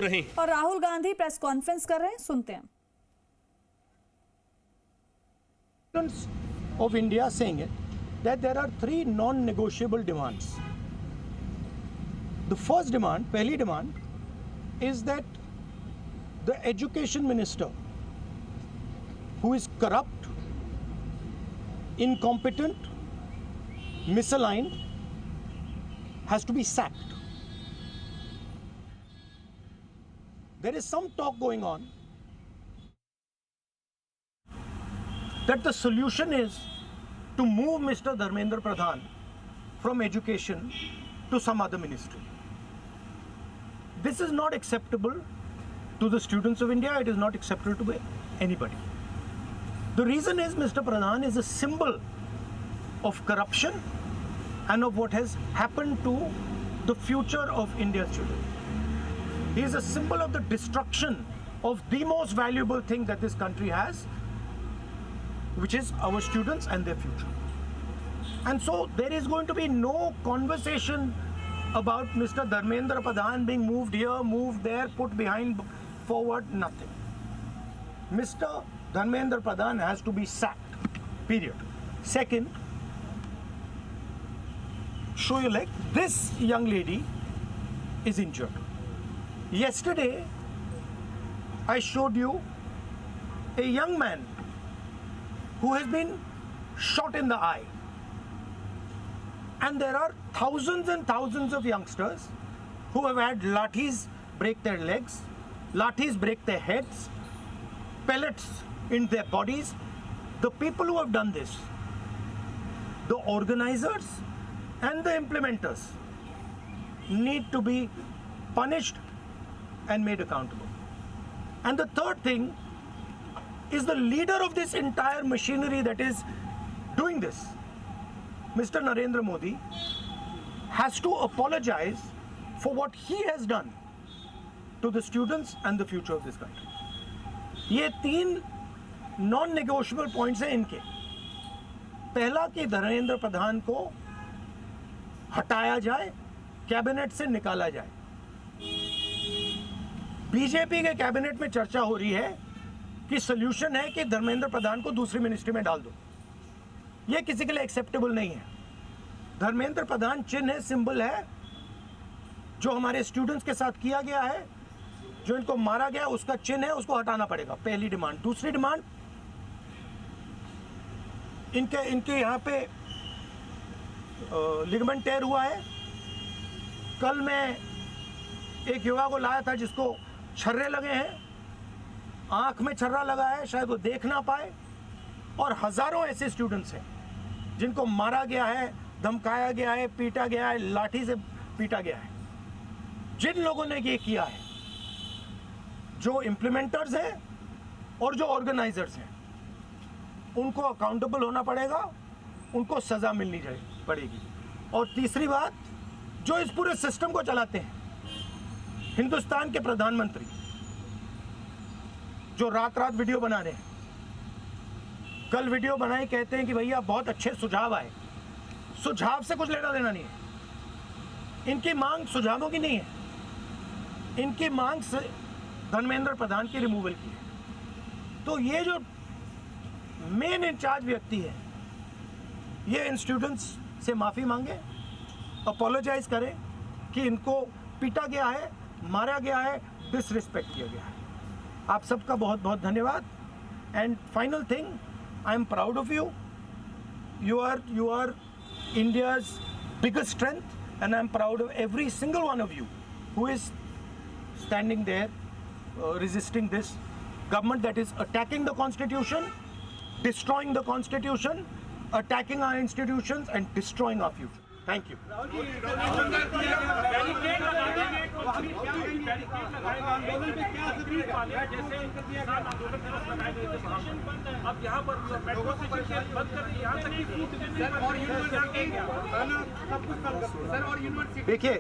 रहे। और Rahul Gandhi press conference कर रहे हैं, सुनते हैं। Of India saying it that there are three non-negotiable demands. The first demand, पहली demand, is that the education minister, who is corrupt, incompetent, misaligned, has to be sacked. There is some talk going on that the solution is to move Mr. Dharmendra Pradhan from education to some other ministry. This is not acceptable to the students of India. It is not acceptable to anybody. The reason is Mr. Pradhan is a symbol of corruption and of what has happened to the future of India's children. He is a symbol of the destruction of the most valuable thing that this country has, which is our students and their future. And so there is going to be no conversation about Mr. Dharmendra Pradhan being moved here, moved there, put behind, forward, nothing. Mr. Dharmendra Pradhan has to be sacked, period. Second, show your leg. This young lady is injured. Yesterday, I showed you a young man who has been shot in the eye. And there are thousands and thousands of youngsters who have had lathis break their legs, lathis break their heads, pellets in their bodies. The people who have done this, the organizers and the implementers, need to be punished and made accountable. And the third thing is the leader of this entire machinery that is doing this, Mr. Narendra Modi, has to apologize for what he has done to the students and the future of this country. ये तीन non-negotiable points हैं इनके. पहला कि धर्मेंद्र प्रधान को हटाया जाए, cabinet से निकाला जाए. बीजेपी के कैबिनेट में चर्चा हो रही है कि सोल्यूशन है कि धर्मेंद्र प्रधान को दूसरी मिनिस्ट्री में डाल दो. यह किसी के लिए एक्सेप्टेबल नहीं है. धर्मेंद्र प्रधान चिन्ह है, सिंबल है, जो हमारे स्टूडेंट्स के साथ किया गया है, जो इनको मारा गया उसका चिन्ह है, उसको हटाना पड़ेगा. पहली डिमांड. दूसरी डिमांड, इनके यहाँ पे लिगामेंट टेयर हुआ है. कल मैं एक युवा को लाया था जिसको छर्रे लगे हैं, आंख में छर्रा लगा है, शायद वो देख ना पाए. और हजारों ऐसे स्टूडेंट्स हैं जिनको मारा गया है, धमकाया गया है, पीटा गया है, लाठी से पीटा गया है. जिन लोगों ने ये किया है, जो इम्प्लीमेंटर्स हैं और जो ऑर्गेनाइजर्स हैं, उनको अकाउंटेबल होना पड़ेगा, उनको सजा मिलनी पड़ेगी. और तीसरी बात, जो इस पूरे सिस्टम को चलाते हैं, हिंदुस्तान के प्रधानमंत्री, जो रात रात वीडियो बना रहे हैं, कल वीडियो बनाए, कहते हैं कि भैया बहुत अच्छे सुझाव आए. सुझाव से कुछ लेना देना नहीं है. इनकी मांग सुझावों की नहीं है, इनकी मांग धर्मेंद्र प्रधान की रिमूवल की है. तो ये जो मेन इंचार्ज व्यक्ति है, ये इन स्टूडेंट्स से माफ़ी मांगे, अपोलोजाइज करें कि इनको पीटा गया है, मारा गया है, डिसरिस्पेक्ट किया गया है. आप सबका बहुत बहुत धन्यवाद. And final thing, I am proud of you. You are India's biggest strength, and I am proud of every single one of you who is standing there resisting this government that is attacking the Constitution, destroying the Constitution, attacking our institutions and destroying our future. Thank you. देखिए,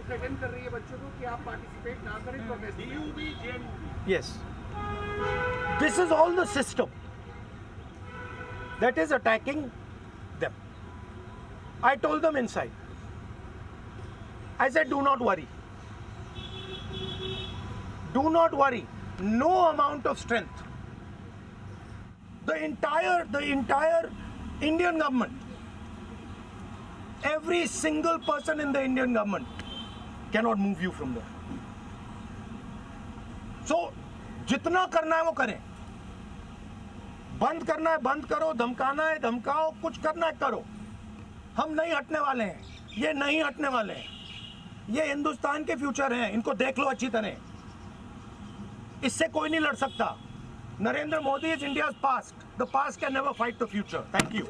yes, this is all the system that is attacking them. I told them inside, I said, do not worry. Do not worry. No amount of strength. The entire Indian government, every single person in the Indian government cannot move you from there. So, जितना करना है वो करें. बंद करना है बंद करो, धमकाना है धमकाओ, कुछ करना है करो. हम नहीं हटने वाले हैं. ये नहीं हटने वाले हैं. ये हिंदुस्तान के फ्यूचर हैं. इनको देख लो अच्छी तरह. इससे कोई नहीं लड़ सकता. Narendra Modi is India's past. The past can never fight the future. Thank you.